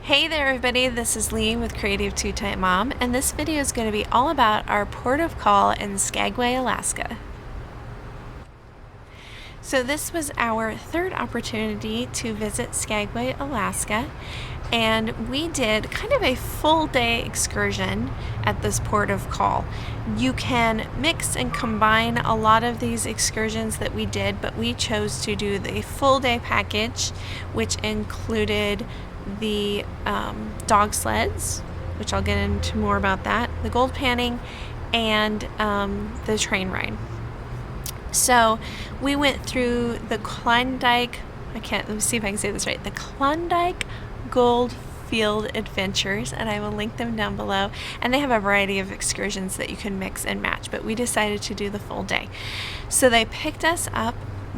Hey there everybody, this is Lee with Creative Two-Type Mom, and this video is going to be all about our port of call in Skagway, Alaska. So this was our third opportunity to visit Skagway, Alaska, and we did kind of a full day excursion at this port of call. You can mix and combine a lot of these excursions that we did, but we chose to do the full day package, which included the dog sleds, which I'll get into more about that, the gold panning, and the train ride. So we went through the Klondike, let me see if I can say this right, the Klondike Gold Field Adventures, and I will link them down below, and they have a variety of excursions that you can mix and match, but we decided to do the full day. So they picked us up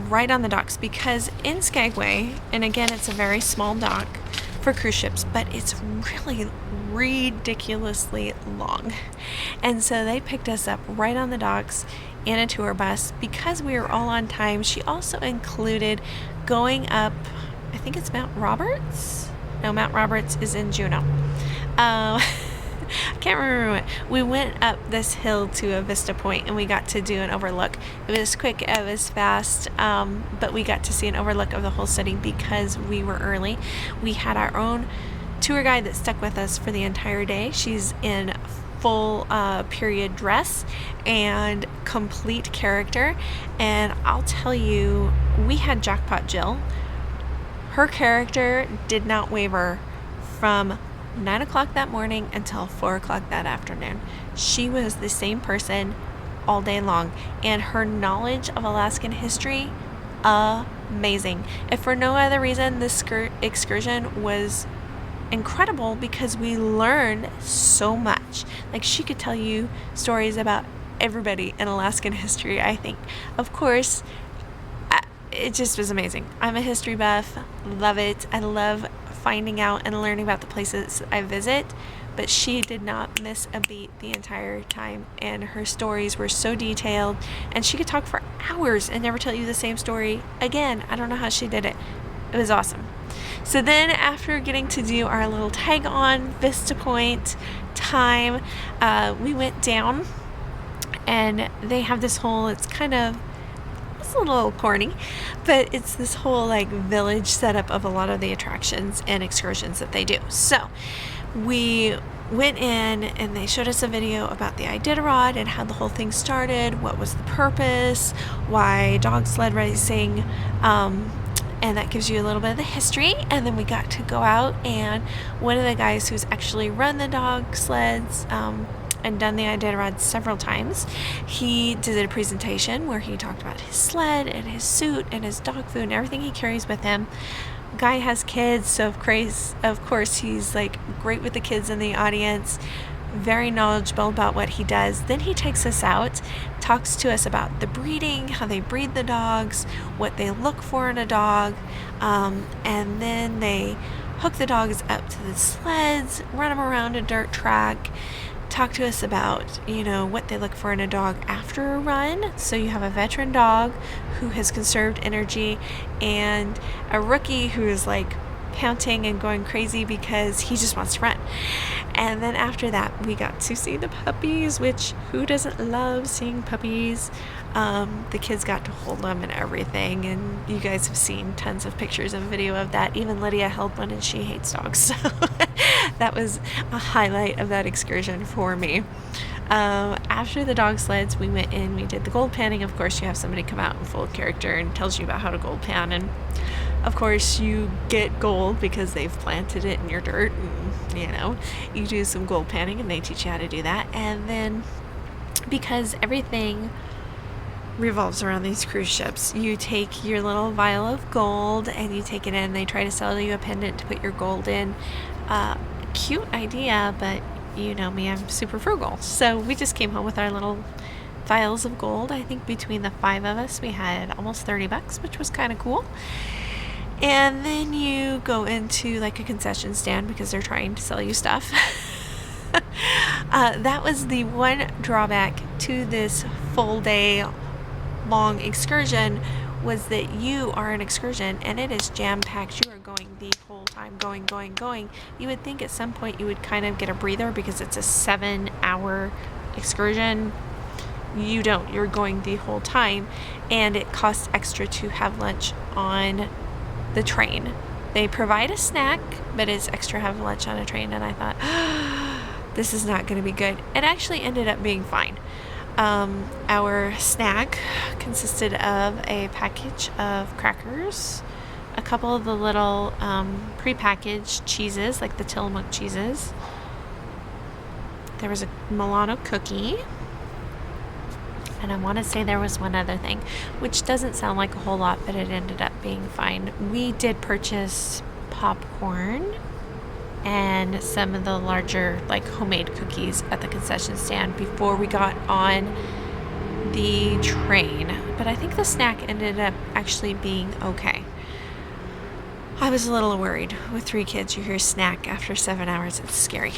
right on the docks, because in Skagway, and again it's a very small dock for cruise ships, but it's really ridiculously long, and so they picked us up right on the docks in a tour bus. Because we were all on time, she also included going up, I think it's Mount Roberts? No, Mount Roberts is in Juneau. I can't remember what. We went up this hill to a vista point, and we got to do an overlook. It was quick, it was fast, but we got to see an overlook of the whole city because we were early. We had our own tour guide that stuck with us for the entire day. She's in full period dress and complete character, and I'll tell you, we had Jackpot Jill. Her character did not waver from 9 o'clock that morning until 4 o'clock that afternoon. She was the same person all day long, and her knowledge of Alaskan history, amazing. If for no other reason, this excursion was incredible because we learned so much. Like, she could tell you stories about everybody in Alaskan history, I think. Of course, it just was amazing. I'm a history buff, love it. I love finding out and learning about the places I visit, but she did not miss a beat the entire time, and her stories were so detailed, and she could talk for hours and never tell you the same story again. I don't know how she did it. It was awesome. So then, after getting to do our little tag on Vista Point time, we went down, and they have this whole, it's a little corny, but it's this whole like village setup of a lot of the attractions and excursions that they do. So we went in, and they showed us a video about the Iditarod and how the whole thing started, what was the purpose, why dog sled racing, and that gives you a little bit of the history. And then we got to go out, and one of the guys who's actually run the dog sleds and done the Iditarod several times, he did a presentation where he talked about his sled and his suit and his dog food and everything he carries with him. Guy has kids, so of course he's like great with the kids in the audience, very knowledgeable about what he does. Then he takes us out, talks to us about the breeding, how they breed the dogs, what they look for in a dog, and then they hook the dogs up to the sleds, run them around a dirt track, talk to us about, what they look for in a dog after a run. So you have a veteran dog who has conserved energy, and a rookie who is like panting and going crazy because he just wants to run. And then after that, we got to see the puppies, which who doesn't love seeing puppies? The kids got to hold them and everything, and you guys have seen tons of pictures and video of that. Even Lydia held one, and she hates dogs, so that was a highlight of that excursion for me. After the dog sleds, we went in, we did the gold panning. Of course, you have somebody come out in full character and tells you about how to gold pan, and of course you get gold because they've planted it in your dirt, and you do some gold panning, and they teach you how to do that. And then, because everything revolves around these cruise ships, you take your little vial of gold and you take it in. They try to sell you a pendant to put your gold in. Cute idea, but you know me, I'm super frugal, so we just came home with our little vials of gold. I think between the 5 of us we had almost $30, which was kind of cool. And then you go into like a concession stand because they're trying to sell you stuff. That was the one drawback to this full day long excursion. was that you are an excursion and it is jam-packed. You are going the whole time, going. You would think at some point you would kind of get a breather because it's a 7-hour excursion. You don't. You're going the whole time, and it costs extra to have lunch on the train. They provide a snack, but it's extra to have lunch on a train, and I thought, this is not going to be good. It actually ended up being fine. Our snack consisted of a package of crackers, a couple of the little prepackaged cheeses, like the Tillamook cheeses. There was a Milano cookie. And I want to say there was one other thing, which doesn't sound like a whole lot, but it ended up being fine. We did purchase popcorn and some of the larger, like, homemade cookies at the concession stand before we got on the train. But I think the snack ended up actually being okay. I was a little worried. With 3 kids, you hear snack after 7 hours. It's scary.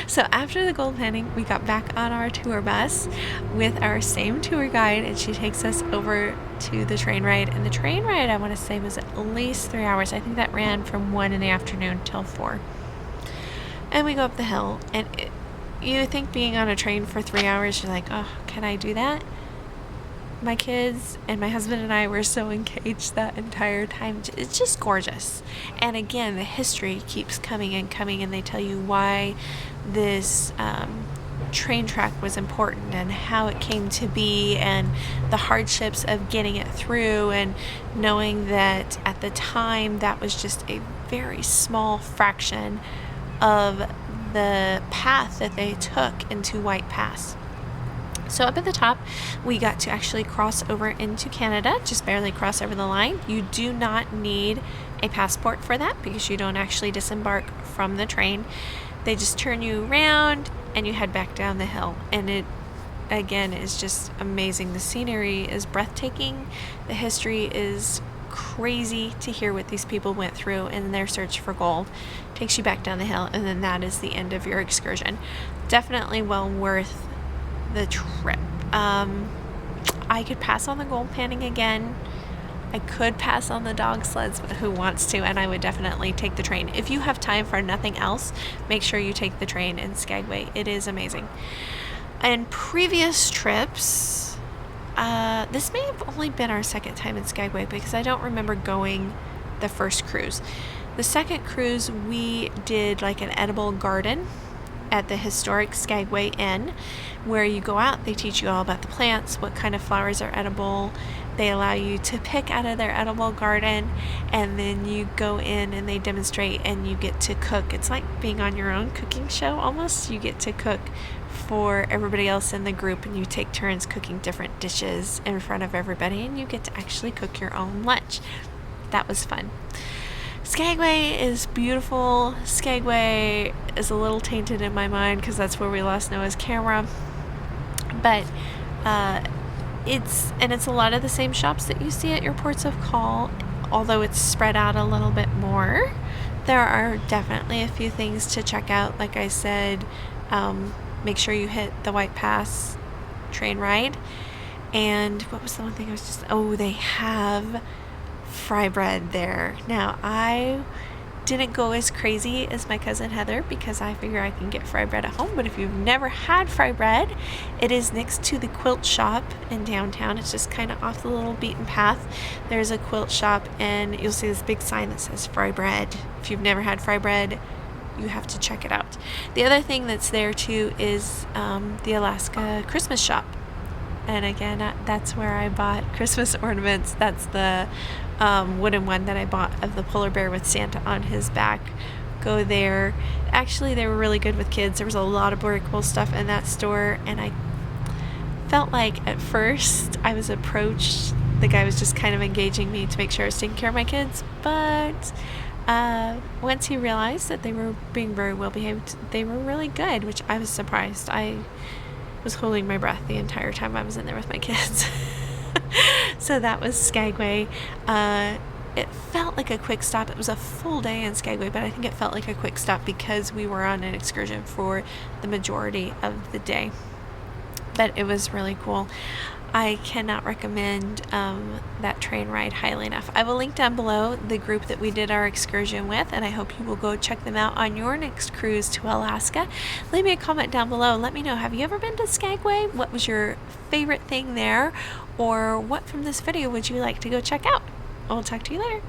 So after the gold panning, we got back on our tour bus with our same tour guide, and she takes us over to the train ride. And the train ride, I want to say, was at least 3 hours. I think that ran from 1 in the afternoon till 4. And we go up the hill, and you think being on a train for 3 hours, you're like, oh, can I do that? My kids and my husband and I were so engaged that entire time. It's just gorgeous. And again, the history keeps coming, and they tell you why this train track was important and how it came to be and the hardships of getting it through, and knowing that at the time that was just a very small fraction of the path that they took into White Pass. So up at the top, we got to actually cross over into Canada, just barely cross over the line. You do not need a passport for that because you don't actually disembark from the train. They just turn you around and you head back down the hill. And it, again, is just amazing. The scenery is breathtaking. The history is crazy to hear what these people went through in their search for gold. Takes you back down the hill, and then that is the end of your excursion. Definitely well worth the trip. I could pass on the gold panning again. I could pass on the dog sleds, but who wants to? And I would definitely take the train. If you have time for nothing else, make sure you take the train in Skagway. It is amazing. And previous trips, this may have only been our second time in Skagway because I don't remember going the first cruise. The second cruise, we did like an edible garden at the historic Skagway Inn, where you go out, they teach you all about the plants, what kind of flowers are edible. They allow you to pick out of their edible garden, and then you go in and they demonstrate and you get to cook. It's like being on your own cooking show almost. You get to cook for everybody else in the group, and you take turns cooking different dishes in front of everybody, and you get to actually cook your own lunch. That was fun. Skagway is beautiful. Skagway is a little tainted in my mind because that's where we lost Noah's camera. But it's a lot of the same shops that you see at your ports of call, although it's spread out a little bit more. There are definitely a few things to check out. Like I said, make sure you hit the White Pass train ride. And what was the one thing I was they have fry bread there. Now, I didn't go as crazy as my cousin Heather because I figure I can get fry bread at home, but if you've never had fry bread, it is next to the quilt shop in downtown. It's just kind of off the little beaten path. There's a quilt shop, and you'll see this big sign that says fry bread. If you've never had fry bread, you have to check it out. The other thing that's there too is the Alaska Christmas shop. And again, that's where I bought Christmas ornaments. That's the wooden one that I bought of the polar bear with Santa on his back. Go there. Actually, they were really good with kids. There was a lot of very cool stuff in that store, and I felt like at first I was approached. The guy was just kind of engaging me to make sure I was taking care of my kids, but once he realized that they were being very well behaved, they were really good, which I was surprised. I was holding my breath the entire time I was in there with my kids. So that was Skagway. It felt like a quick stop. It was a full day in Skagway, but I think it felt like a quick stop because we were on an excursion for the majority of the day. But it was really cool. I cannot recommend that train ride highly enough. I will link down below the group that we did our excursion with, and I hope you will go check them out on your next cruise to Alaska. Leave me a comment down below. Let me know, have you ever been to Skagway? What was your favorite thing there? Or what from this video would you like to go check out? I'll talk to you later.